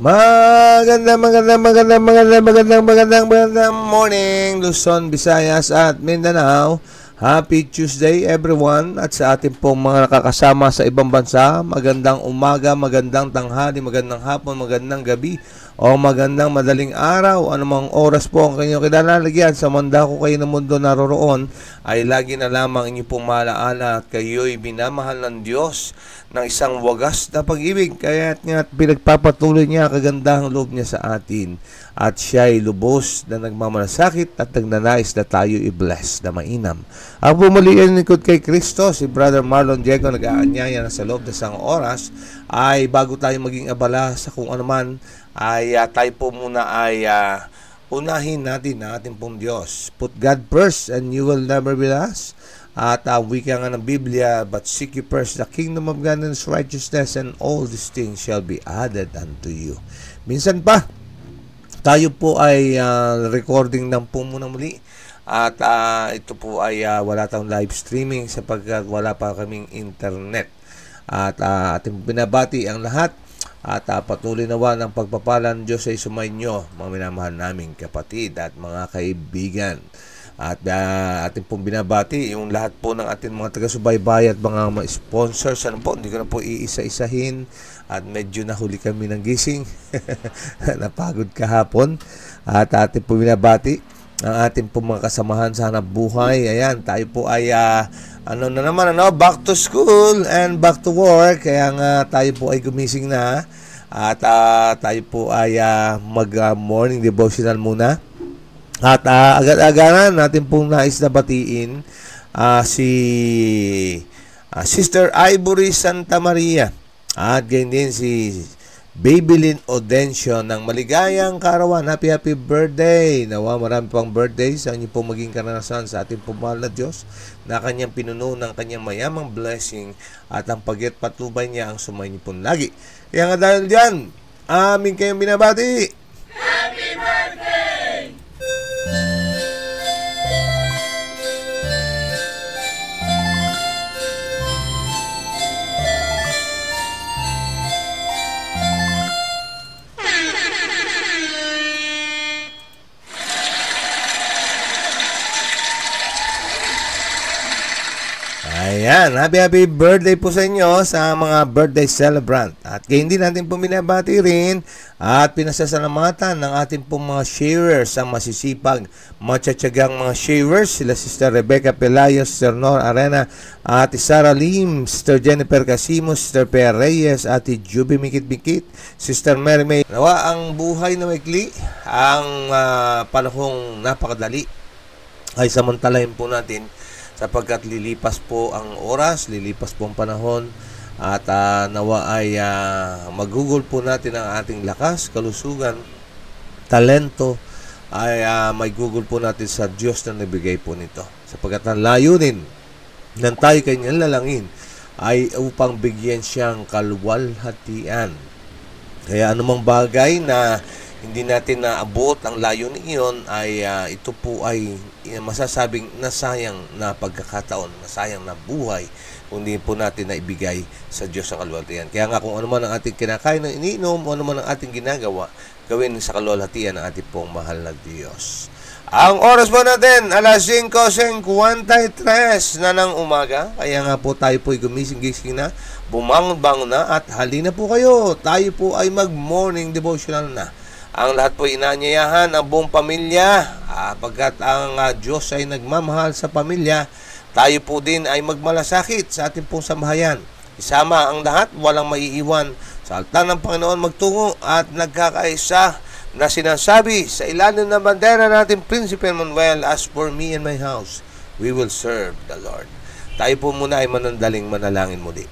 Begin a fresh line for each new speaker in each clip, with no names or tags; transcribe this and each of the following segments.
Magandang morning, Luzon, Visayas at Mindanao. Happy Tuesday everyone, at sa ating pong mga nakakasama sa ibang bansa, magandang umaga, magandang tanghali, magandang hapon, magandang gabi o magandang madaling araw. Anumang oras po ang kanyang kinalalagyan sa mandako kayo ng mundo naroroon, ay lagi na lamang inyo pong maalaala at kayo'y binamahal ng Diyos ng isang wagas na pag-ibig, kaya't nga pinagpapatuloy niya kagandahang loob niya sa atin, at siya'y lubos na nagmamalasakit at nagnanais na tayo i-bless na mainam. Ang pumulian likod kay Kristo, si Brother Marlon Diego, nag-aanyaya na sa loob ng isang oras. Ay bago tayo maging abala sa kung ano man, ay tayo po muna ay unahin natin ang ating pong Diyos. Put God first and you will never be lost. At wika nga ng Biblia, but seek ye first the kingdom of God and His righteousness, and all these things shall be added unto you. Minsan pa, tayo po ay recording ng po muna muli. At ito po ay wala tayong live streaming sapagkat wala pa kaming internet. At ating binabati ang lahat. At patuloy nawa ng pagpapalan Diyos ay sumainyo, mga minamahal naming kapatid at mga kaibigan. At ating pong binabati yung lahat po ng ating mga taga-subaybay at mga sponsors. Ano po, hindi ko na po iisa-isahin at medyo nahuli kami ng gising. Napagod kahapon. At ating pong binabati ang ating pong mga kasamahan sa hanap buhay. Ayan, tayo po ay back to school and back to work. Kaya nga tayo po ay gumising na. At tayo po ay mag-morning devotional muna. At agad-agaran natin pong nais na batiin si Sister Ivory Santa Maria at ganyan din si Babylin Audencio ng maligayang kaarawan. Happy birthday! Nawa marami pang birthday sa inyo pong maging karanasan sa ating pumahal na Diyos na kanyang pinuno ng kanyang mayamang blessing at ang pagit patubay niya ang sumayin niyo pong lagi. Kaya nga dahil dyan, amin kayong binabati.
Happy birthday!
Ayan, happy birthday po sa inyo sa mga birthday celebrant. At kayo din natin po binabati rin at pinasasalamatan ng ating pong mga sharers, ang masisipag, matsatsagang mga sharers, sila Sister Rebecca Pelayo, Sister Nor Arena, Ate Sarah Lim, Sister Jennifer Casimo, Sister Pia Reyes, Ate Juby Mikit-Mikit, Sister Mary May. Nawa ang buhay na maikli, ang panahong napakadali ay samantalahin po natin sapagkat lilipas po ang oras, lilipas po ang panahon, at nawa ay magugol po natin ang ating lakas, kalusugan, talento, ay may gugol po natin sa Diyos na nabigay po nito. Sapagkat ang layunin ng tayo kanyang lalangin ay upang bigyan siyang kaluwalhatian. Kaya anumang bagay na hindi natin naabot ang layunin iyon, ay ito po ay masasabing nasayang na pagkakataon, nasayang na buhay kung hindi po natin na ibigay sa Diyos ang kaluwalhatian. Kaya nga kung ano man ang ating kinakain ng iniinom, o ano man ang ating ginagawa, gawin sa kaluwalhatian ng ating pong mahal na Diyos. Ang oras po natin, alas 5:53 na ng umaga. Kaya nga po tayo po ay gumising-gising na, bumangon-bangon na, at halina po kayo. Tayo po ay mag-morning devotional na. Ang lahat po inaanyayahan ang buong pamilya, pagkat ang Diyos ay nagmamahal sa pamilya, tayo po din ay magmalasakit sa ating pong sambahayan. Isama ang lahat, walang maiiwan sa altar ng Panginoon magtungo at nagkakaisa na sinasabi sa ilalim ng bandera natin, Prinsipe Manuel, as for me and my house, we will serve the Lord. Tayo po muna ay manandaling manalangin muli.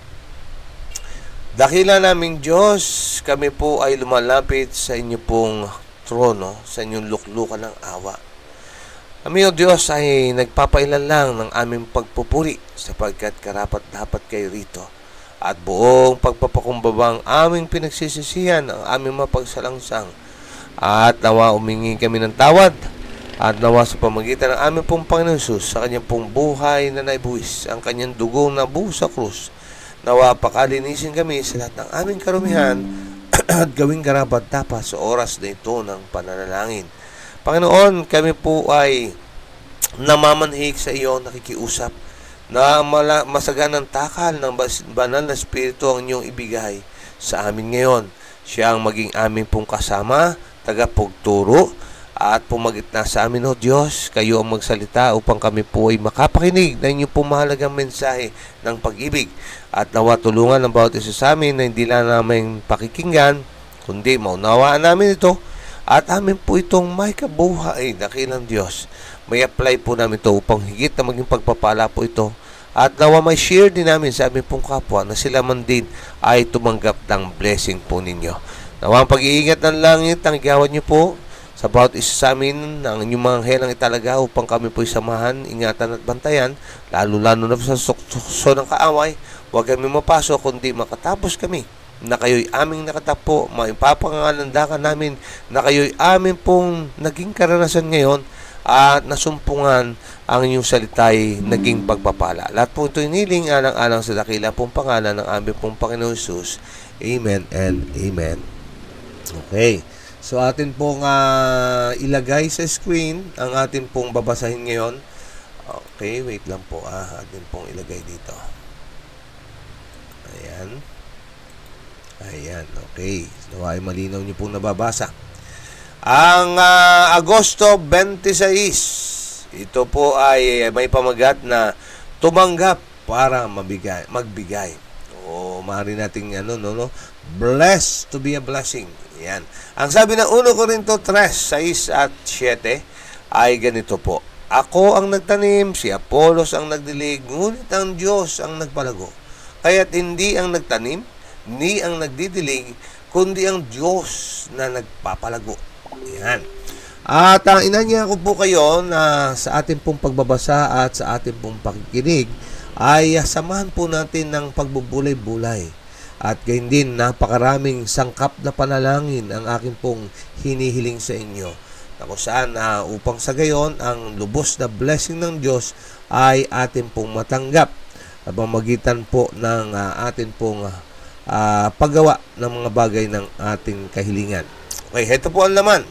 Dakila naming Diyos, kami po ay lumalapit sa inyo pong trono, sa inyong luklukan ng awa. Kami o Diyos ay nagpapailan lang ng aming pagpupuri sapagkat karapat dapat kayo rito. At buong pagpapakumbabang aming pinagsisisihan ang aming mapagsalangsang. At nawa umingi kami ng tawad at nawa sa pamagitan ng aming pong Panginoon Jesus sa kanyang pong buhay na naibuwis, ang kanyang dugong na buhos sa krus, nawa pakalinisin kami sa lahat ng aming karumihan at gawing karapat-dapat sa oras na ito ng pananalangin. Panginoon, kami po ay namamanhik sa iyo, nakikiusap na masaganang takal ng banal na Espiritu ang inyong ibigay sa amin ngayon. Siya ang maging aming pong kasama, tagapagturo, at pumagitna sa amin, O Diyos. Kayo ang magsalita upang kami po ay makapakinig ng inyong pong mahalagang mensahe ng pag-ibig. At nawa tulungan ng bawat isa sa amin na hindi lang namin pakikinggan, kundi maunawaan namin ito at amin po itong may kabuhay na kilang Diyos. May apply po namin ito upang higit na maging pagpapala po ito. At nawa may share din namin sa aming pong kapwa na sila man din ay tumanggap ng blessing po ninyo. Nawa ang pag-iingat ng langit ang igawad niyo po sa bawat isa sa amin ng inyong mga helang italaga upang kami po'y samahan, ingatan at bantayan, lalo-lalo na sa sukso ng kaaway. Huwag kami mapasok kundi makatapos kami na kayo'y aming nakatapo, maipapangalandakan namin na kayo'y amin pong naging karanasan ngayon at nasumpungan ang inyong salita'y naging pagpapala. Lahat po ito'y niling alang-alang sa dakila pong pangalan ng aming pong Panginoon Jesus. Amen and Amen. Okay. So atin pong ilagay sa screen ang atin pong babasahin ngayon. Okay, wait lang po. Atin pong ilagay dito. Ayan. Ayan, okay. So ay malinaw niyo pong nababasa. Ang Agosto 26, ito po ay may pamagat na tumanggap para magbigay. O maaari nating blessed to be a blessing. Yan. Ang sabi ng 1 Corinto 3:6 at 7 ay ganito po. Ako ang nagtanim, si Apolos ang nagdilig, ngunit ang Diyos ang nagpalago. Kaya't hindi ang nagtanim, ni ang nagdidilig, kundi ang Diyos na nagpapalago. Yan. At inanya ko po kayo na sa ating pong pagbabasa at sa ating pong pakikinig ay samahan po natin ng pagbubulay-bulay. At gayon din, napakaraming sangkap na panalangin ang aking pong hinihiling sa inyo. Na kung saan upang sa gayon, ang lubos na blessing ng Diyos ay atin pong matanggap. Sa pamamagitan po ng atin pong paggawa ng mga bagay ng ating kahilingan. Okay, ito po ang laman.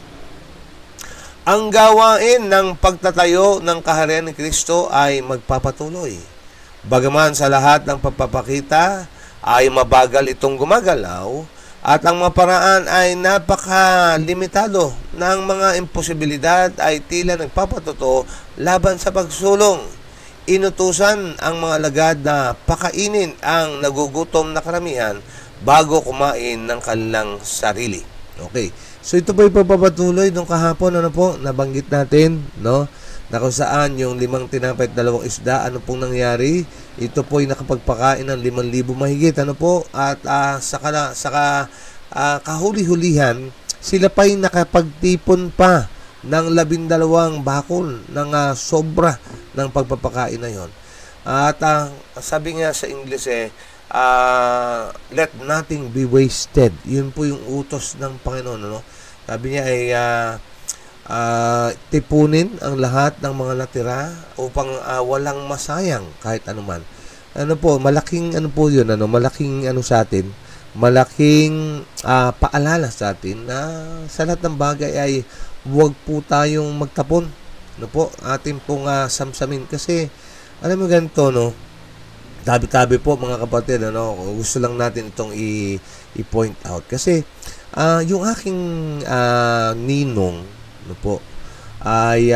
Ang gawain ng pagtatayo ng kaharian ni Kristo ay magpapatuloy. Bagaman sa lahat ng pagpapakita ay mabagal itong gumagalaw at ang mga paraan ay napakalimitado ng mga imposibilidad ay tila nagpapatotoo laban sa pagsulong. Inutusan ang mga alagad na pakainin ang nagugutom na karamihan bago kumain ng kanilang sarili. Okay. So ito po ipapatuloy nung kahapon, nabanggit natin, na kung saan yung 5 tinapay at 2 isda, ano pong nangyari? Ito po ay nakapagpakain ng 5,000 mahigit, at saka kahuli-hulihan, sila pa ay nakapagtipon pa ng 12 bakol ng sobra ng pagpapakain na yon. At sabi nga sa English let nothing be wasted. Yun po yung utos ng Panginoon. Sabi niya ay tipunin ang lahat ng mga natira upang walang masayang kahit anuman. Malaking yun, malaking sa atin, malaking paalala sa atin na sa lahat ng bagay ay huwag po tayong magtapon. Atin pong samsamin kasi alam mo ganito, tabi-tabi po mga kapatid, gusto lang natin itong i-point out kasi yung aking ninong ay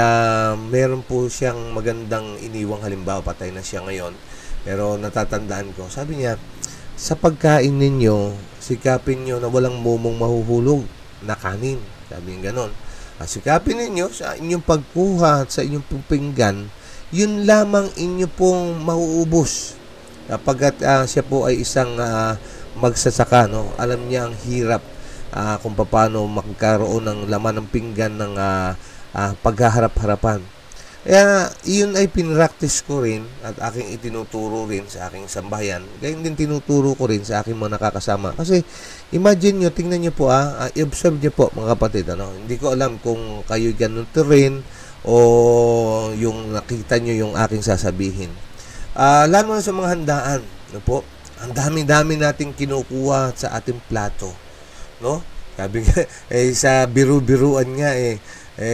meron po siyang magandang iniwang halimbawa, patay na siya ngayon, pero natatandaan ko, sabi niya, sa pagkain ninyo, sikapin nyo na walang mumong mahuhulog na kanin, sabi niya ganon. Sikapin ninyo sa inyong pagkuha at sa inyong pinggan, yun lamang inyo pong mauubos. Kapag siya po ay isang magsasaka, alam niya ang hirap kung paano magkaroon ng laman ng pinggan ng paghaharap-harapan. Kaya yun ay pinractice ko rin at aking itinuturo rin sa aking sambahayan. Ganyan din tinuturo ko rin sa aking mga nakakasama. Kasi imagine nyo, tingnan nyo po, i-observe nyo po mga kapatid. Hindi ko alam kung kayo ganun rin o yung nakita nyo yung aking sasabihin. Lalo na sa mga handaan. Ang dami-dami nating kinukuha sa ating plato. no? Sabi nga, sa biru-biruan nga,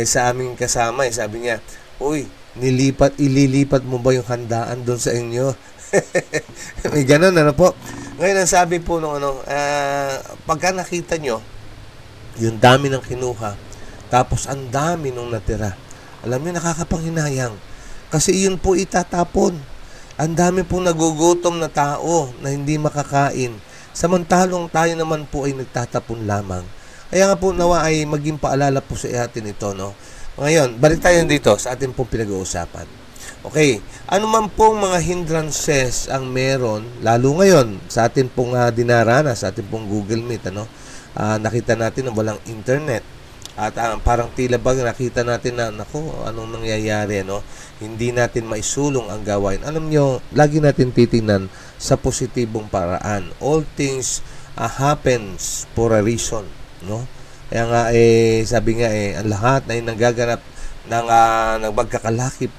sa aming kasama, sabi niya, uy, ililipat mo ba yung handaan doon sa inyo? May ganun, ano po? Ngayon, ang sabi po nung pagka nakita nyo, yung dami ng kinuha, tapos ang dami nung natira. Alam niyo, nakakapanghinayang. Kasi yun po itatapon. Ang dami po nagugutom na tao na hindi makakain. Samantalong tayo naman po ay nagtatapon lamang. Kaya nga po nawa ay maging paalala po sa atin ito, no? Ngayon, balik tayo dito sa ating pong pinag-uusapan. Okay, ano man pong mga hindrances ang meron, lalo ngayon sa atin pong dinaranas, sa atin pong Google Meet, nakita natin na walang internet. At parang tila ba nakita natin na, naku, anong nangyayari, no? Hindi natin maisulong ang gawain. Alam nyo, lagi natin titingnan sa positibong paraan. All things happens for a reason, no? Kaya nga, sabi nga, ang lahat ay nagaganap ng nagmagkakalakip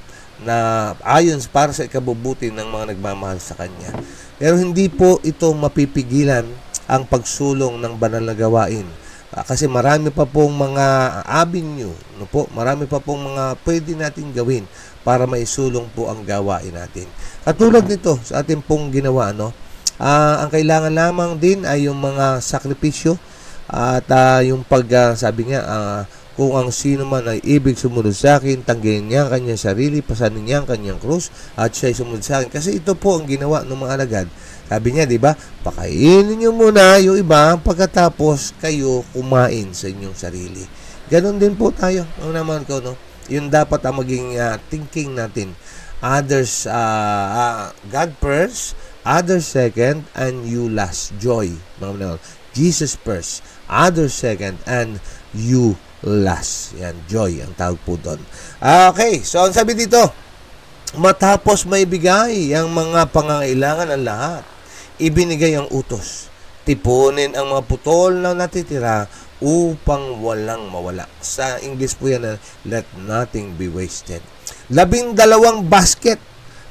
na ayon para sa ikabubuti ng mga nagmamahal sa Kanya. Pero hindi po ito mapipigilan ang pagsulong ng banal na gawain. Kasi marami pa pong mga avenue, no po? Marami pa pong mga pwede natin gawin para maisulong po ang gawain natin. Katulad nito sa ating pong ginawa, no? Ang kailangan lamang din ay yung mga sakripisyo at yung sabi nga, kung ang sino man ay ibig sumunod sa akin, tanggihan niya ang kanyang sarili, pasanin niya ang kanyang krus, at siya ay sumunod sa akin. Kasi ito po ang ginawa ng mga alagad. Sabi niya, di ba? Pakainin niyo muna yung iba pagkatapos kayo kumain sa inyong sarili. Ganon din po tayo. Ang naman ko, no? Yun dapat ang maging thinking natin. Others, God first, others second, and you last. Joy. Jesus first, others second, and you last. Yan, joy ang tawag po doon. Okay, so ang sabi dito, matapos may bigay ang mga pangangailangan ng lahat, ibinigay ang utos. Tipunin ang mga putol na natitira upang walang mawala. Sa English po yan, let nothing be wasted. 12 basket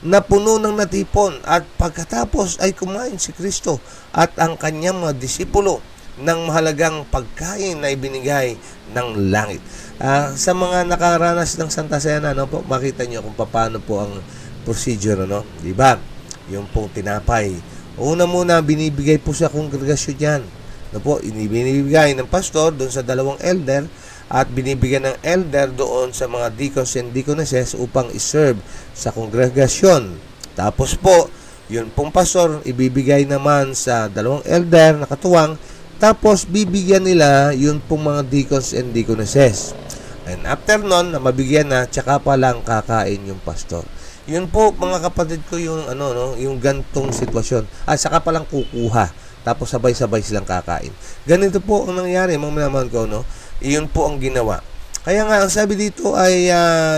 na puno ng natipon at pagkatapos ay kumain si Kristo at ang kanyang mga disipulo ng mahalagang pagkain na ibinigay ng langit. Sa mga nakaranas ng Santa Cena, no po, makita niyo kung paano po ang procedure, no? Di ba? Yung pong tinapay. Una muna, binibigay po sa kongregasyon yan. No po, binibigay ng pastor doon sa 2 elder at binibigyan ng elder doon sa mga deacons and deaconesses upang iserve sa kongregasyon. Tapos po, yun pong pastor, ibibigay naman sa 2 elder na katuwang, tapos bibigyan nila yun pong mga deacons and deaconesses. And after nun, na mabigyan na, tsaka pa lang kakain yung pastor. Yun po, mga kapatid ko, yung yung gantong sitwasyon. Saka pa lang kukuha. Tapos sabay-sabay silang kakain. Ganito po ang nangyari, mga malaman ko, no? Iyon po ang ginawa. Kaya nga, ang sabi dito ay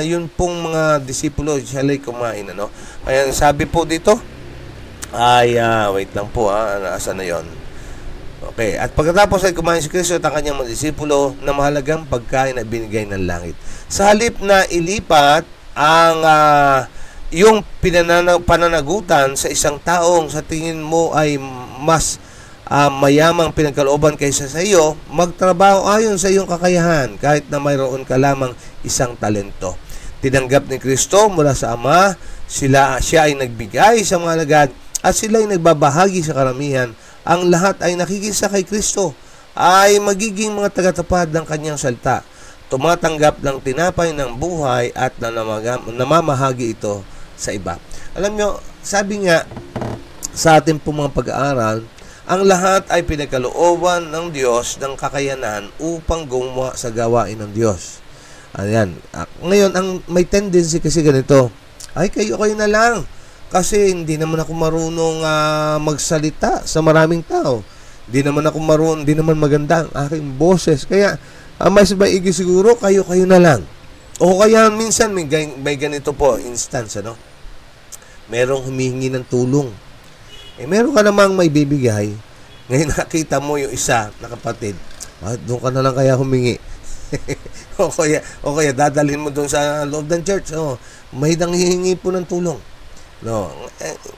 yun pong mga disipulo, sila ay kumain, ano? Kaya sabi po dito, ay, wait lang po, naasan na yun? Okay, at pagkatapos ay kumain si Kristo at ang kanyang mga disipulo na mahalagang pagkain na binigay ng langit. Sa halip na ilipat ang yung pananagutan sa isang taong sa tingin mo ay mas mayamang pinagkalooban kaysa sa iyo, magtrabaho ayon sa iyong kakayahan kahit na mayroon ka lamang isang talento. Tinanggap ni Kristo mula sa Ama, siya ay nagbigay sa mga alagad at sila ay nagbabahagi sa karamihan. Ang lahat ay nakikisa kay Kristo, ay magiging mga tagatapad ng kanyang salita, tumatanggap ng tinapay ng buhay at namamahagi ito sa iba. Alam nyo, sabi nga sa ating pong mga pag-aaral, ang lahat ay pinagkalooban ng Diyos ng kakayanan upang gumawa sa gawain ng Diyos. Ayan. Ngayon, ang may tendency kasi ganito, ay kayo na lang. Kasi hindi naman ako marunong magsalita sa maraming tao. Hindi naman ako marunong, hindi naman maganda ang aking boses. Kaya, mas maigi siguro, kayo na lang. O kaya minsan may ganito po, instance, ano? Merong humihingi ng tulong. Meron ka namang may bibigay. Ngayon nakita mo yung isa na kapatid. Doon ka na lang kaya humingi. o kaya dadalhin mo doon sa loob ng church. May hihingi po ng tulong. No,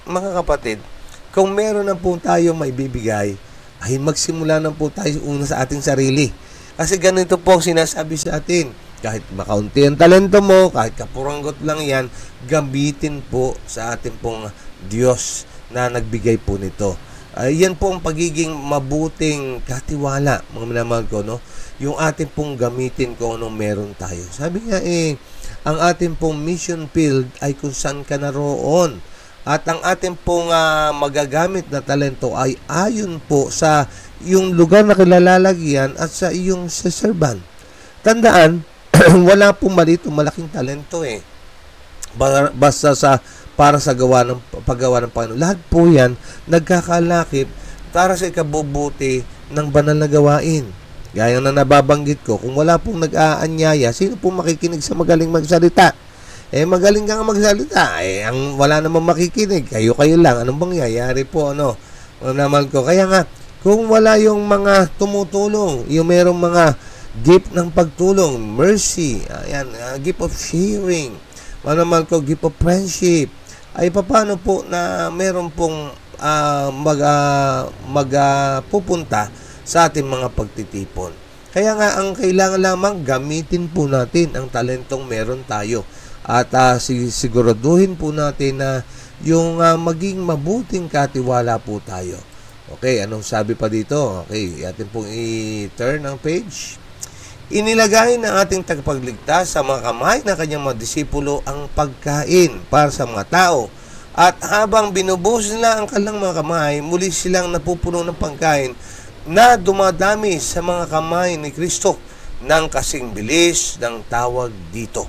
mga kapatid, kung meron na po tayo may bibigay, ay magsimula na po tayo una sa ating sarili. Kasi ganito po ang sinasabi sa atin. Kahit makaunti ang talento mo, kahit kapuranggot lang yan, gamitin po sa ating pong Diyos na nagbigay po nito. Yan po ang pagiging mabuting katiwala, mga minamahal ko, no? Yung ating pong gamitin kung anong meron tayo. Sabi nga ang ating pong mission field ay kung saan ka naroon. At ang ating pong magagamit na talento ay ayon po sa yung lugar na kilalagyan at sa iyong serban. Tandaan, wala pong maliit o malaking talento basta para sa paggawa ng Panginoon. Lahat po yan nagkakalakip para sa ikabubuti ng banal na gawain. Gaya na nababanggit ko, kung wala pong nag-aanyaya, sino pong makikinig sa magaling magsalita? Magaling ka nga magsalita. Ang wala namang makikinig, kayo lang. Anong mangyayari po, ano? Naman ko. Kaya nga, kung wala yung mga tumutulong, yung merong mga gift ng pagtulong, mercy, gift of sharing, naman ko, gift of friendship, ay paano po na meron pong pupunta sa ating mga pagtitipon. Kaya nga, ang kailangan lamang gamitin po natin ang talentong meron tayo. At siguraduhin po natin na yung maging mabuting katiwala po tayo. Okay, anong sabi pa dito? Okay, atin pong i-turn ang page. Inilagay ng ating tagapagligtas sa mga kamay ng kanyang mga disipulo ang pagkain para sa mga tao. At habang binubuhos nila ang kanilang mga kamay, muli silang napupuno ng pagkain na dumadami sa mga kamay ni Kristo ng kasing bilis ng tawag dito.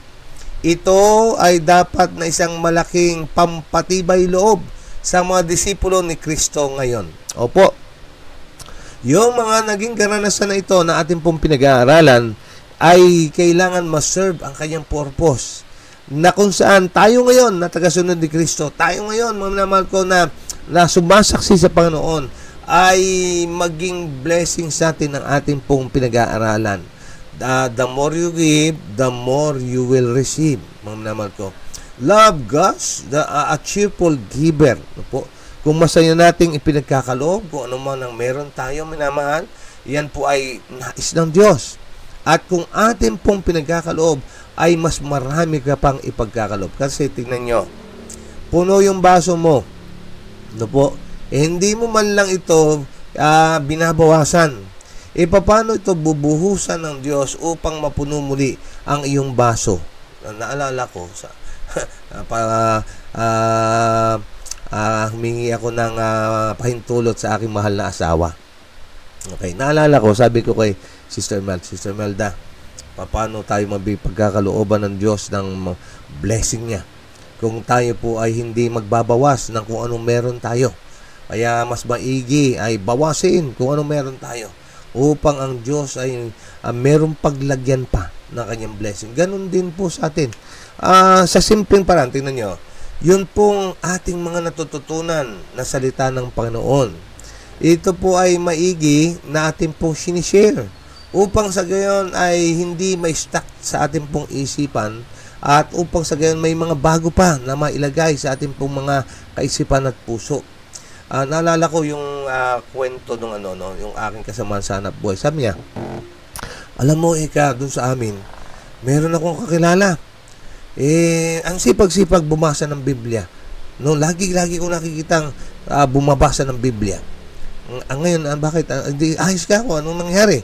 Ito ay dapat na isang malaking pampatibay loob sa mga disipulo ni Kristo ngayon. Opo, yung mga naging karanasan na ito na ating pong pinag-aaralan ay kailangan ma-serve ang kanyang purpose. Na kung saan tayo ngayon na tagasunod ni Kristo, tayo ngayon, mga minamahal ko, na sumasaksi sa Panginoon, ay maging blessing sa atin ang ating pong pinag-aaralan. The more you give, the more you will receive. Mga minamahal ko. Love God's a cheerful giver. Po. Kung masaya nating ipinagkakaloob, kung ano man ang meron tayo, minamahal, yan po ay nais ng Diyos. At kung atin pong pinagkakaloob, ay mas marami ka pang ipagkakaloob. Kasi tingnan nyo, puno yung baso mo. Ano po? Hindi mo man lang ito binabawasan. Paano ito bubuhusan ng Diyos upang mapuno muli ang iyong baso? Naalala ko, humingi ako ng pahintulot sa aking mahal na asawa. Okay, naalala ko, sabi ko kay Sister Melda, paano tayo mabipagkakalooban ng Diyos ng blessing niya kung tayo po ay hindi magbabawas ng kung anong meron tayo. Kaya mas maigi ay bawasin kung anong meron tayo upang ang Diyos ay merong paglagyan pa ng kanyang blessing. Ganon din po sa atin. Sa simpleng paraan, tingnan nyo, yun pong ating mga natututunan na salita ng Panginoon. Ito po ay maigi na ating pong sinishare upang sa gayon ay hindi may stuck sa ating pong isipan at upang sa gayon may mga bago pa na mailagay sa ating pong mga kaisipan at puso. Naalala ko yung kwento nung yung aking kasamahan sa hanap buhay. Sabi niya, alam mo, doon sa amin, meron akong kakilala. Ang sipag-sipag bumasa ng Biblia. No, lagi ko nakikitang bumabasa ng Biblia. Ngayon, bakit? Ayos ka ako, anong nangyari?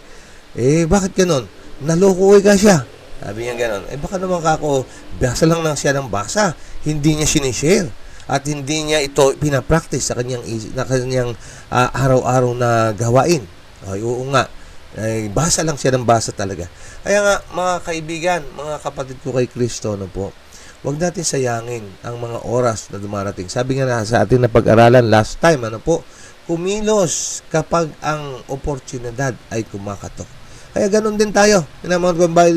Bakit ganon? Naloko ka siya. Sabi niya ganon. Baka naman ako, basa lang siya ng basa. Hindi niya sinishare. At hindi niya ito pinapractice sa kanyang araw-araw na gawain. Oo nga. Basa lang siya ng basa talaga. Kaya nga, mga kaibigan, mga kapatid ko kay Kristo, huwag natin sayangin ang mga oras na dumarating. Sabi nga sa ating na pag-aralan last time, kumilos kapag ang oportunidad ay kumakatok. Kaya ganun din tayo.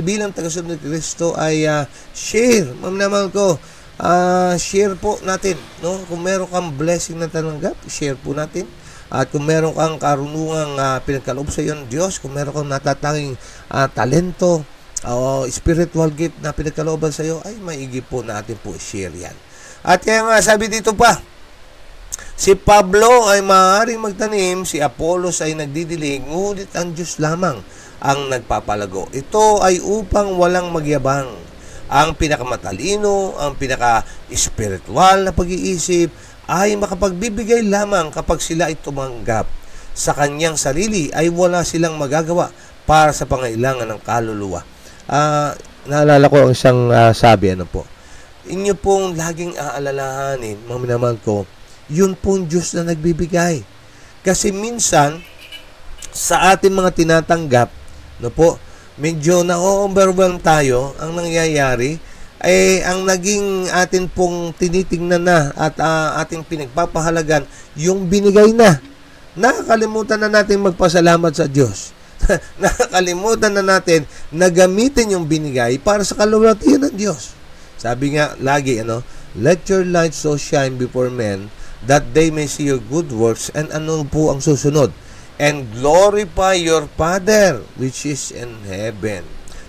Bilang tagasunod ni Kristo ay share. Naman ko, share po natin. No? Kung meron kang blessing na tananggap, share po natin. At kung meron kang karunungang pinagkaloob sa iyo ng Diyos, kung meron kang natatanging talento o spiritual gift na pinagkalooban sa iyo, ay maigi po natin po share yan. At kaya nga, sabi dito pa, Si Pablo ay maaaring magtanim, si Apollos ay nagdidilig, ngunit ang Diyos lamang ang nagpapalago. Ito ay upang walang magyabang. Ang pinakamatalino, ang pinaka-spiritual na pag-iisip ay makapagbibigay lamang kapag sila ay tumanggap. Sa kanyang sarili ay wala silang magagawa para sa pangailangan ng kaluluwa. Naalala ko ang isang sabi, inyo pong laging aalalahanin, mga minamahal ko, yun pong Diyos na nagbibigay. Kasi minsan, sa ating mga tinatanggap, medyo na-overwhelm tayo, ang nangyayari, ay ang naging atin pong tinitingnan na at ating pinagpapahalagan, yung binigay na. Nakakalimutan na natin magpasalamat sa Diyos. Nakakalimutan na natin na gamitin yung binigay para sa kalwalhatian ng Diyos. Sabi nga lagi, let your light so shine before men that they may see your good works, and ano po ang susunod? And glorify your Father which is in heaven.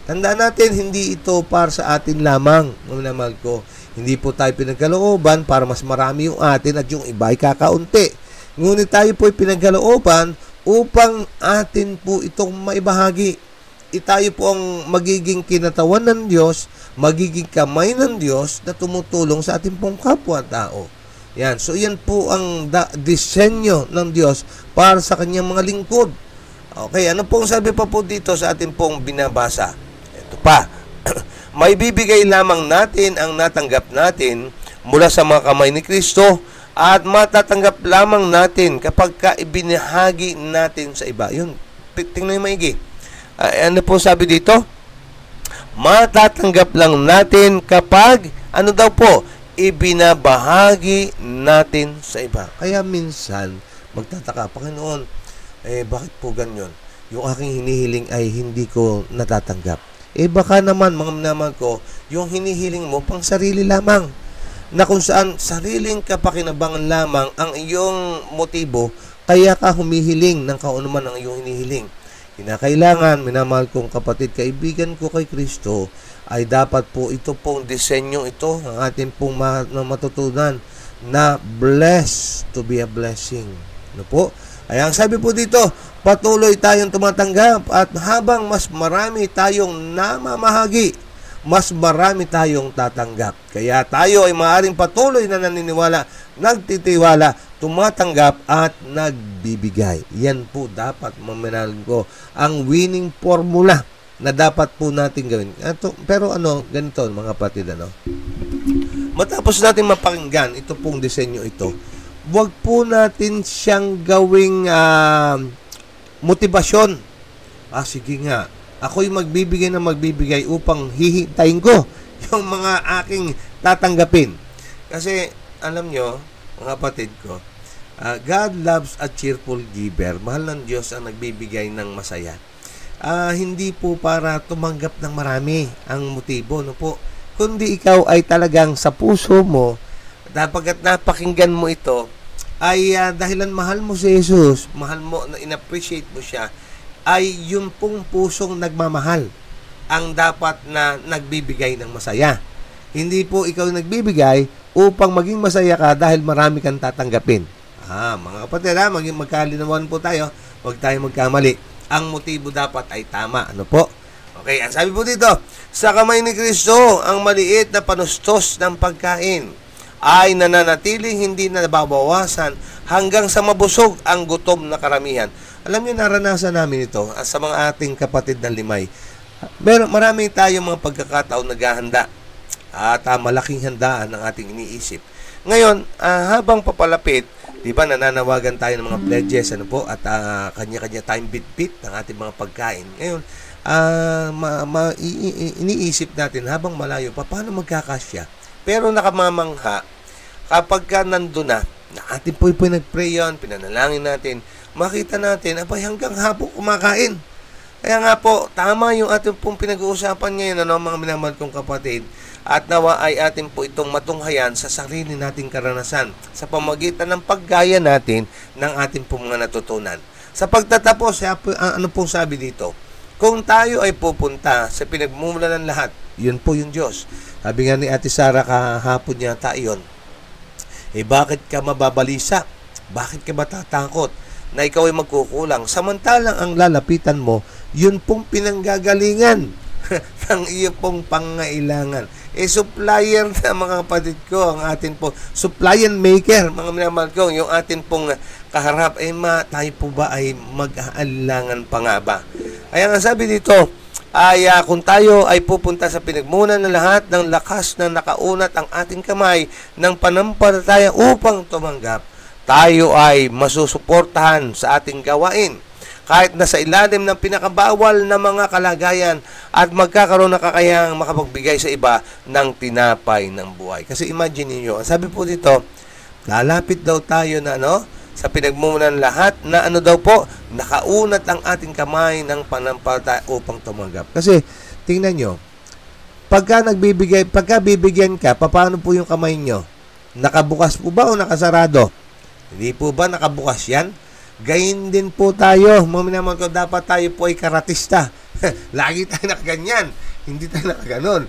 Tandaan natin, hindi ito para sa atin lamang, mga mahal ko. Hindi po tayo pinagkalooban para mas marami yung atin at yung iba ay kakaunti. Ngunit tayo po ay pinagkalooban upang atin po itong maibahagi. Tayo po ang magiging kinatawan ng Diyos, magiging kamay ng Diyos na tumutulong sa ating pong kapwa-tao. Yan. So, yan po ang disenyo ng Diyos para sa kanyang mga lingkod. Okay, ano pong sabi pa po dito sa ating pong binabasa? Ito pa. May bibigay lamang natin ang natanggap natin mula sa mga kamay ni Kristo at matatanggap lamang natin kapag ibinahagi natin sa iba. Yun, tingnan yung maigi. Ano pong sabi dito? Matatanggap lang natin kapag, ano daw po? Ibinabahagi natin sa iba. Kaya minsan, magtataka, Panginoon, bakit po ganyan? Yung aking hinihiling ay hindi ko natatanggap. Baka naman, mga naman ko, yung hinihiling mo, pang sarili lamang. Na kung saan sariling kapakinabangan lamang ang iyong motibo, kaya ka humihiling ng kaunuman ang iyong hinihiling. Kinakailangan, minamahal kong kapatid, kaibigan ko kay Kristo, ay dapat po ito pong disenyo ito, ang ating pong matutunan na blessed to be a blessing. Ano po? Ay ang sabi po dito, patuloy tayong tumatanggap at habang mas marami tayong namamahagi, mas marami tayong tatanggap. Kaya tayo ay maaaring patuloy na naniniwala, nagtitiwala, tumatanggap at nagbibigay. Yan po dapat, maminahal ko, ang winning formula na dapat po natin gawin. Pero ganito mga kapatid, matapos natin mapakinggan ito pong disenyo ito, wag po natin siyang gawing motibasyon. Sige nga, ako'y magbibigay upang hihintayin ko yung mga aking tatanggapin. Kasi, alam nyo, mga kapatid ko, God loves a cheerful giver. Mahal ng Diyos ang nagbibigay ng masaya. Hindi po para tumanggap ng marami ang motibo, kundi ikaw ay talagang sa puso mo, dapat napakinggan mo ito, ay dahilan mahal mo si Jesus, mahal mo, na in-appreciate mo siya, ay yun pong pusong nagmamahal ang dapat na nagbibigay ng masaya. Hindi po ikaw nagbibigay upang maging masaya ka dahil marami kang tatanggapin. Mga kapatid, magkalinawan po tayo, huwag tayo magkamali. Ang motibo dapat ay tama. Okay, ang sabi po dito, sa kamay ni Kristo, ang maliit na panustos ng pagkain ay nananatiling hindi na nababawasan hanggang sa mabusog ang gutom na karamihan. Alam niyo, naranasan namin ito sa mga ating kapatid na limay. Marami tayong mga pagkakataon naghahanda at malaking handaan ang ating iniisip. Ngayon, habang papalapit, di ba, nananawagan tayo ng mga pledges, at kanya-kanya tayong bit-bit ng ating mga pagkain. Ngayon, iniisip natin habang malayo paano magkakasya. Pero nakamamangha, kapag ka nandun na atin po nag-pray yun, pinanalangin natin, makita natin, hanggang hapon kumakain. Kaya nga po, tama yung ating pong pinag-uusapan ngayon, mga minamahal kong kapatid, at nawa ay atin po itong matunghayan sa sarili nating karanasan sa pamagitan ng paggaya natin ng ating pong mga natutunan. Sa pagtatapos, ano pong sabi dito? Kung tayo ay pupunta sa pinagmumulan ng lahat, yun po yung Diyos. Sabi nga ni Ate Sarah kahapon niya, yun. Bakit ka mababalisa Bakit ka ba tatakot na ikaw ay magkukulang? Samantalang ang lalapitan mo, yun pong pinanggagalingan ng iyo pong pangailangan. Supplier na mga kapatid ko, ang atin po, supply and maker, mga minamahal ko, yung atin pong kaharap, tayo po ba ay mag-aalangan pa nga ba? Kaya nga sabi dito, ay kung tayo ay pupunta sa pinagmunan ng lahat ng lakas na nakaunat ang ating kamay ng panampalataya upang tumanggap, tayo ay masusuportahan sa ating gawain kahit nasa ilalim ng pinakabawal na mga kalagayan at magkakaroon ng kakayahang makapagbigay sa iba ng tinapay ng buhay. Kasi imagine niyo, sabi po dito, lalapit daw tayo na sa pinagmumulan lahat na daw po, nakaunat ang ating kamay ng panampalataya upang tumanggap. Kasi tingnan nyo, pagka bibigyan ka, paano po yung kamay nyo? Nakabukas po ba o nakasarado? Hindi po ba nakabukas yan? Gayon din po tayo, mga minamahal ko, dapat tayo po ay karatista. Lagi tayo nakaganyan, hindi tayo nakaganon.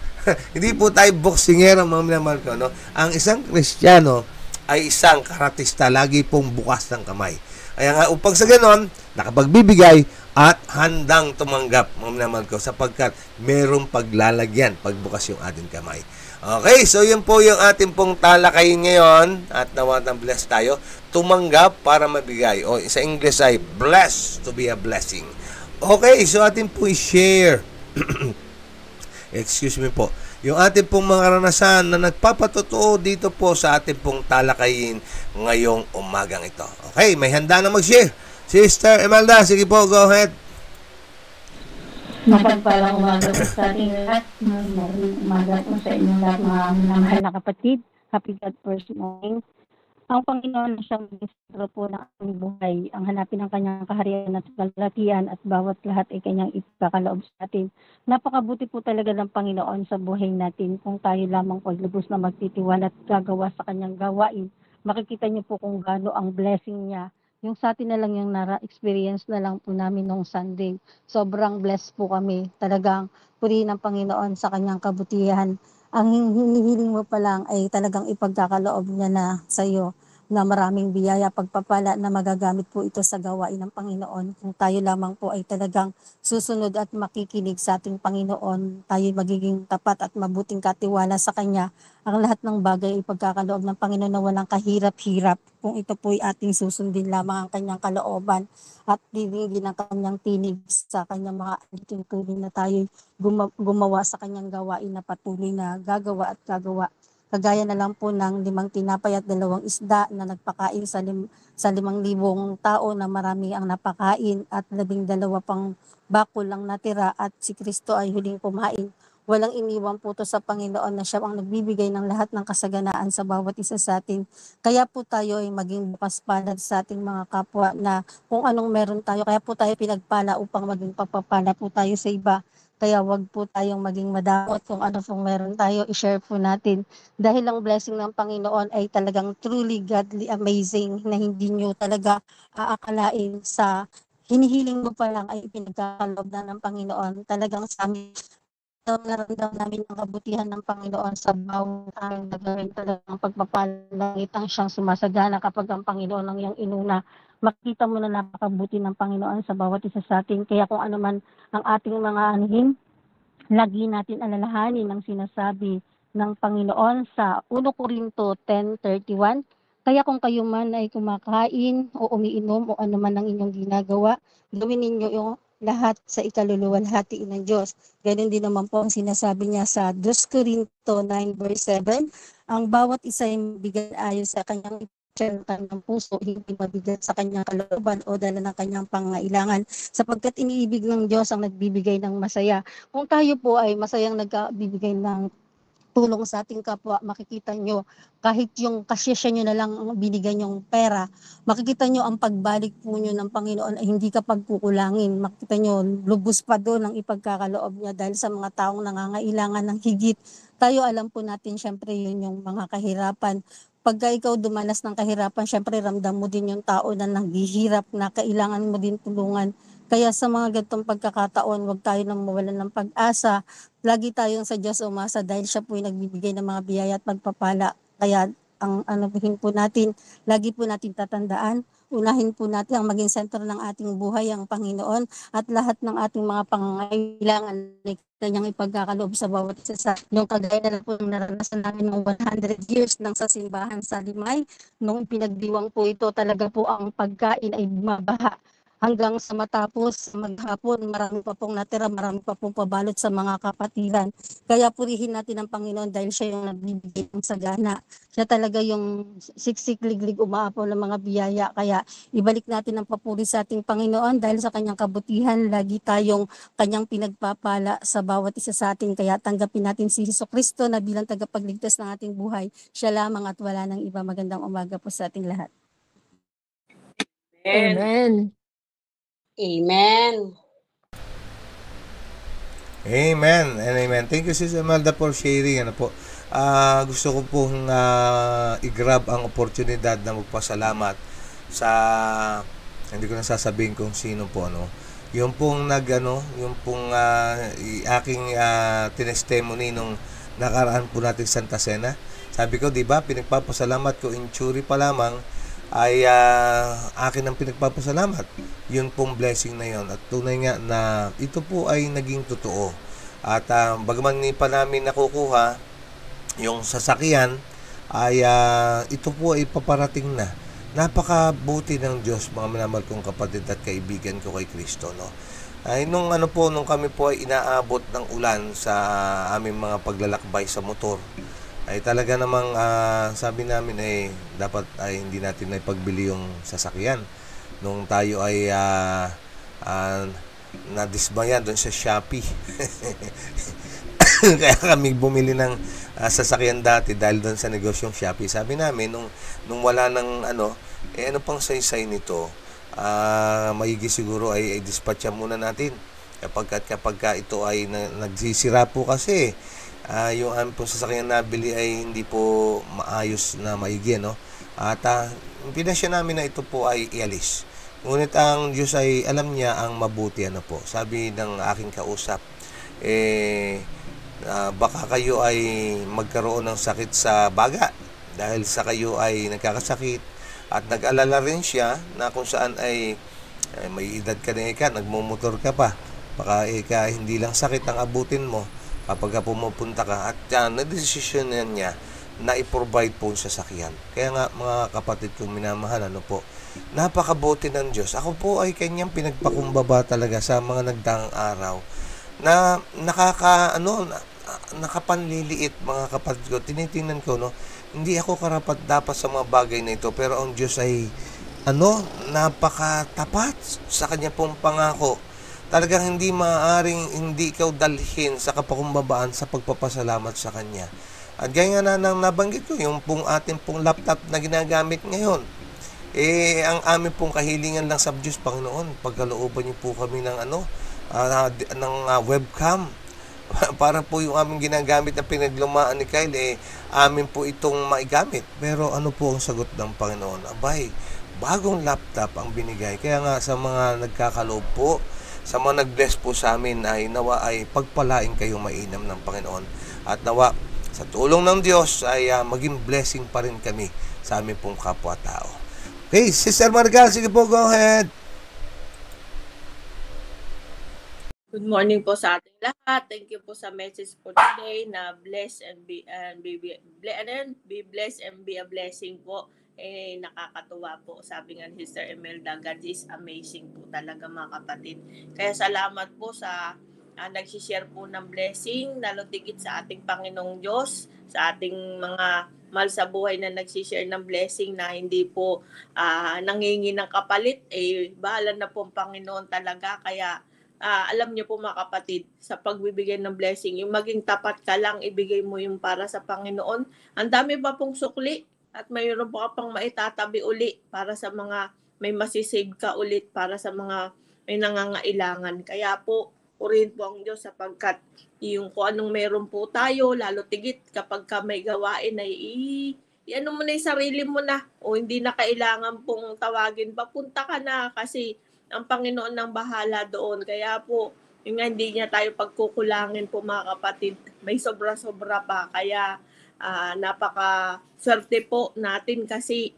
Hindi po tayo boksingero, mga minamahal ko. Ang isang Kristiyano ay isang karatista, lagi pong bukas ng kamay. Kaya nga, upang sa ganon, nakapagbibigay at handang tumanggap, mga minamahal ko, sapagkat merong paglalagyan pagbukas yung ating kamay. Okay, so yun po yung ating pong talakayin ngayon at nawatang bless tayo. Tumanggap para mabigay. O sa English ay blessed to be a blessing. Okay, so ating po i-share. Excuse me po. Yung ating pong mga karanasan na nagpapatotoo dito po sa ating pong talakayin ngayong umagang ito. Okay, may handa na mag-share. Sister Imelda, sige po, go ahead.
Mapagpalang umaga po sa ating lahat. Magandang umaga po sa inyong lahat, mga minamahal na kapatid. Happy God first morning. Ang Panginoon na siyang sentro po ng ating buhay. Ang hanapin ng kanyang kaharian at kalwalhatian at bawat lahat ay kanyang ipagkaloob sa atin. Napakabuti po talaga ng Panginoon sa buhay natin kung tayo lamang paglubos na magtitiwala at gagawa sa kanyang gawain. Makikita niyo po kung gaano ang blessing niya. Yung sa atin na lang yung experience na lang po namin nung Sunday. Sobrang blessed po kami. Talagang purihin ng Panginoon sa kanyang kabutihan. Ang hinihiling mo pa lang ay talagang ipagkakaloob niya na sa iyo na maraming biyaya, pagpapala na magagamit po ito sa gawain ng Panginoon. Kung tayo lamang po ay talagang susunod at makikinig sa ating Panginoon, tayo magiging tapat at mabuting katiwala sa Kanya. Ang lahat ng bagay ay pagkakaloob ng Panginoon na walang kahirap-hirap kung ito po ay ating susundin lamang ang Kanyang kalooban at dinigin ang Kanyang tinig sa Kanyang mga aliting tuloy na tayo gumawa sa Kanyang gawain na patuloy na gagawa at gagawa. Kagaya na lang po ng 5 tinapay at 2 isda na nagpakain sa 5,000 tao na marami ang napakain at 12 pang bakul lang natira at si Kristo ay huling kumain. Walang iniwan po to sa Panginoon na siya ang nagbibigay ng lahat ng kasaganaan sa bawat isa sa atin. Kaya po tayo ay maging bukas palad sa ating mga kapwa na kung anong meron tayo. Kaya po tayo pinagpala upang maging papapala po tayo sa iba. Kaya wag po tayong maging madamot kung ano pong meron tayo, i-share po natin. Dahil ang blessing ng Panginoon ay talagang truly godly amazing na hindi nyo talaga aakalain sa hinihiling mo pa lang ay pinagkakaloob na ng Panginoon. Talagang sa amin, naramdam namin ang kabutihan ng Panginoon sa bawat aming nagawin, talagang pagpapalangit ang siyang sumasagana kapag ang Panginoon ang iyong inuna. Makita mo na napakabuti ng Panginoon sa bawat isa sa atin. Kaya kung ano man ang ating mga anhin, lagi natin alalahanin ang sinasabi ng Panginoon sa 1 Corinto 10:31. Kaya kung kayo man ay kumakain o umiinom o ano man ang inyong ginagawa, gawin ninyo yung lahat sa ikaluluwalhati ng Diyos. Ganun din naman po ang sinasabi niya sa 2 Corinto 9:7. Ang bawat isa ay bigyan ayon sa kanyang ng puso, hindi mabigat sa kanyang kalooban o dala ng kanyang pangailangan, sapagkat iniibig ng Diyos ang nagbibigay ng masaya. Kung tayo po ay masayang nagbibigay ng tulong sa ating kapwa, makikita nyo, kahit yung kasyesya nyo na lang ang binigyan yung pera, makikita nyo ang pagbalik po nyo ng Panginoon ay hindi ka pagkukulangin. Makikita nyo, lubos pa doon ang ipagkakaloob niya dahil sa mga taong nangangailangan ng higit. Tayo alam po natin, syempre yun yung mga kahirapan. Pagka ikaw dumanas ng kahirapan, syempre ramdam mo din yung tao na naghihirap na kailangan mo din tulungan. Kaya sa mga ganitong pagkakataon, huwag tayo nang mawalan ng pag-asa. Lagi tayong sa Diyos umasa dahil siya po yung nagbibigay ng mga biyaya at pagpapala. Kaya ang anuhin po natin, lagi po natin tatandaan, unahin po natin ang maging sentro ng ating buhay ang Panginoon at lahat ng ating mga pangangailangan ay kanyang ipagkakaloob sa bawat isa sa yung kagaya na lang po ng naranasan namin ng 100 years ng sa simbahan sa Limay. Nung pinagdiwang po ito, talaga po ang pagkain ay mabaha hanggang sa matapos maghapon, marami pa pong natira, marami pa pong pabalot sa mga kapatiran. Kaya purihin natin ang Panginoon dahil siya yung nagbibigay ng sagana. Siya talaga yung siksik, liglig, umaapaw ng mga biyaya. Kaya ibalik natin ang papuri sa ating Panginoon dahil sa kanyang kabutihan, lagi tayong kanyang pinagpapala sa bawat isa sa atin. Kaya tanggapin natin si Jesucristo na bilang tagapagligtas ng ating buhay. Siya lamang at wala ng iba. Magandang umaga po sa ating lahat.
Amen.
Amen.
Amen and amen. Thank you, Sis Imelda, for sharing. Ano po, gusto ko pong i-grab ang oportunidad na magpasalamat sa, hindi ko na sasabihin kung sino po, ano, yung pong yung pong aking tinestimony nung nakaraan po natin Santa Cena. Sabi ko, di ba, pinagpapasalamat ko in theory pa lamang ay akin ang pinagpapasalamat. Yun pong blessing na yon. At tunay nga na ito po ay naging totoo. At bagaman hindi pa namin nakukuha yung sasakyan, ay ito po ay paparating na. Napakabuti ng Diyos, mga minamahal kong kapatid at kaibigan ko kay Kristo, no? Ay nung kami po ay inaabot ng ulan sa aming mga paglalakbay sa motor, ay talaga namang sabi namin ay dapat ay hindi natin na ipagbili yung sasakyan. Nung tayo ay nadismaya doon sa Shopee. Kaya kami bumili ng sasakyan dati dahil doon sa negosyong Shopee. Sabi namin nung wala ng ano pang saysay nito, maigi siguro ay dispatcha muna natin. Kapag ito ay nagsisira po kasi yung aming pong sasakyan nabili ay hindi po maayos na maigi, no? At pinasya namin na ito po ay ialis. Ngunit ang Diyos ay alam niya ang mabuti, ano po. Sabi ng aking kausap, baka kayo ay magkaroon ng sakit sa baga dahil sa kayo ay nagkakasakit, at nag-alala rin siya na kung saan ay may edad ka na nagmumotor ka pa, baka hindi lang sakit ang abutin mo kapag pumupunta ka, at na-desisyon niya na i-provide po sa sasakyan. Kaya nga mga kapatid kong minamahal, ano po, napakabuti ng Diyos. Ako po ay kanyang pinagpakumbaba talaga sa mga nagdaang araw na nakapanliliit, mga kapatid ko. Tinitingnan ko, no, hindi ako karapat dapat sa mga bagay na ito, pero ang Diyos ay napakatapat sa kanya pong pangako. Talagang hindi maaaring hindi ikaw dalhin sa kapakumbabaan sa pagpapasalamat sa Kanya. At gaya nga na nabanggit ko, yung pong ating pong laptop na ginagamit ngayon, ang aming pong kahilingan lang sa Diyos, Panginoon, pagkalooban niyo po kami ng webcam. Para po yung aming ginagamit na pinaglumaan ni Kyle, amin po itong maigamit. Pero ano po ang sagot ng Panginoon? Abay, bagong laptop ang binigay. Kaya nga sa mga nagkakaloob po, sa mga nag-bless po sa amin, ay nawa ay pagpalain kayong mainam ng Panginoon. At nawa sa tulong ng Diyos ay maging blessing pa rin kami sa aming pong kapwa-tao. Okay, Sister Margal, sige po, go ahead.
Good morning po sa ating lahat. Thank you po sa message for today na bless and be blessed and be a blessing po. Nakakatuwa po. Sabi nga ni Sister Imelda, God is amazing po talaga, mga kapatid. Kaya salamat po sa nagsishare po ng blessing, lalo tigit sa ating Panginoong Diyos, sa ating mga mahal sa buhay na nagsishare ng blessing na hindi po nangingi ng kapalit. Bahala na po ang Panginoon talaga. Kaya alam niyo po, mga kapatid, sa pagbibigay ng blessing, yung maging tapat ka lang, ibigay mo yung para sa Panginoon. Ang dami pa pong sukli at mayroon po ka pang maitatabi uli para sa mga may masisave ka ulit, para sa mga may nangangailangan. Kaya po, purihin po ang Diyos sapagkat yung kung anong meron po tayo, lalo tigit kapag ka may gawain ay ano mo na yung sarili mo na, o hindi na kailangan pong tawagin, papunta ka na kasi ang Panginoon nang bahala doon. Kaya po, yung hindi niya tayo pagkukulangin po, mga kapatid, may sobra-sobra pa. Kaya napaka swerte po natin kasi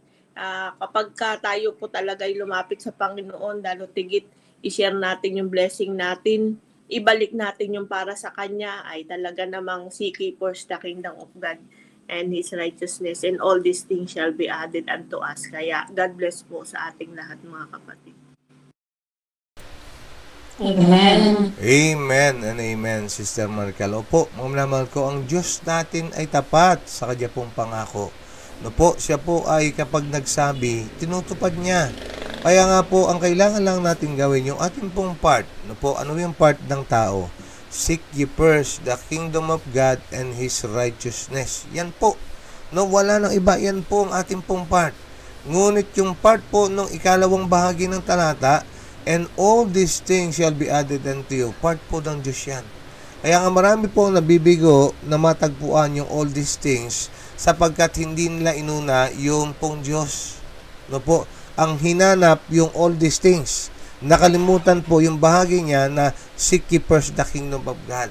kapag tayo po talaga ay lumapit sa Panginoon, lalo tigit i-share natin yung blessing natin, ibalik natin yung para sa Kanya, ay talaga namang seek ye first the kingdom of God and His righteousness, and all these things shall be added unto us. Kaya God bless po sa ating lahat, mga kapatid.
Amen.
Amen and amen, Sister Markel. Opo, mga minamahal ko, ang Diyos natin ay tapat sa Kanya pong pangako. No po, siya po ay kapag nagsabi, tinutupad niya. Kaya nga po, ang kailangan lang natin gawin, yung ating pong part. No po, ano yung part ng tao? Seek ye first the kingdom of God and His righteousness. Yan po. No, wala nang iba. Yan po ang ating pong part. Ngunit yung part po ng ikalawang bahagi ng talata, and all these things shall be added unto you. Part po ng Diyos yan. Kaya nga marami po nabibigo na matagpuan yung all these things sapagkat hindi nila inuna yung pong Diyos. No po, ang hinanap yung all these things. Nakalimutan po yung bahagi niya na seek ye first the kingdom of God.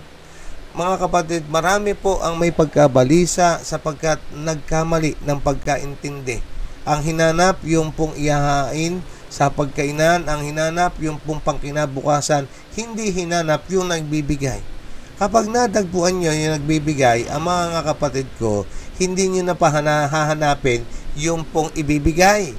Mga kapatid, marami po ang may pagkabalisa sapagkat nagkamali ng pagkaintindi. Ang hinanap yung pong ihahain sa pagkainan, ang hinanap yung pong pangkinabukasan, hindi hinanap yung nagbibigay. Kapag natagpuan nyo yung nagbibigay, ang mga kapatid ko, hindi nyo na hahanapin yung pong ibibigay.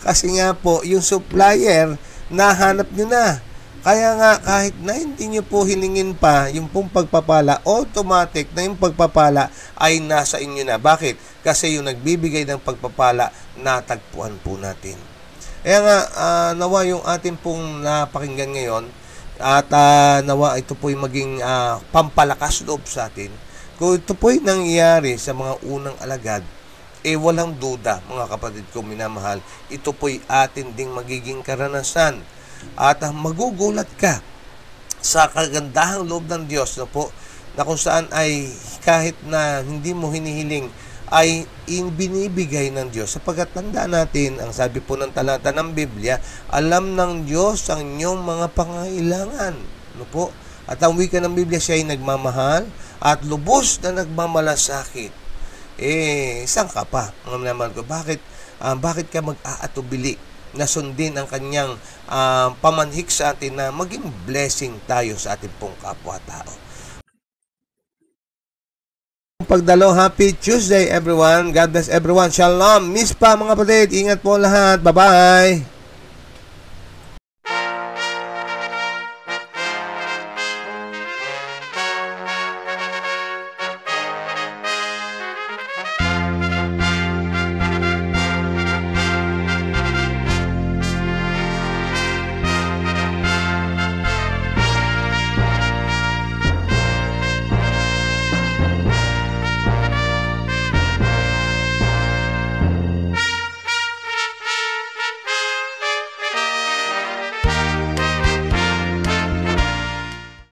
Kasi nga po, yung supplier, nahanap nyo na. Kaya nga, kahit na hindi nyo po hilingin pa yung pong pagpapala, automatic na yung pagpapala ay nasa inyo na. Bakit? Kasi yung nagbibigay ng pagpapala, natagpuan po natin. Kaya nga, nawa yung ating pong napakinggan ngayon, at nawa ito po'y maging pampalakas loob sa atin. Kung ito po'y nangyayari sa mga unang alagad, walang duda, mga kapatid ko minamahal, ito po'y atin ding magiging karanasan. At magugulat ka sa kagandahang loob ng Diyos na po, na kung saan ay kahit na hindi mo hinihiling, ay binibigay ng Diyos. Sapagkat tandaan natin, ang sabi po ng talata ng Biblia, alam ng Diyos ang inyong mga pangailangan. No po? At ang wika ng Biblia, siya ay nagmamahal at lubos na nagmamalasakit. Saan ka pa? Mga minamahal ko, bakit ka mag-aatubili na sundin ang kanyang pamanhik sa atin na maging blessing tayo sa ating pong kapwa-tao? Pagdalo, happy Tuesday everyone. God bless everyone. Shalom. Miss pa mga kapatid. Ingat po lahat. Bye-bye.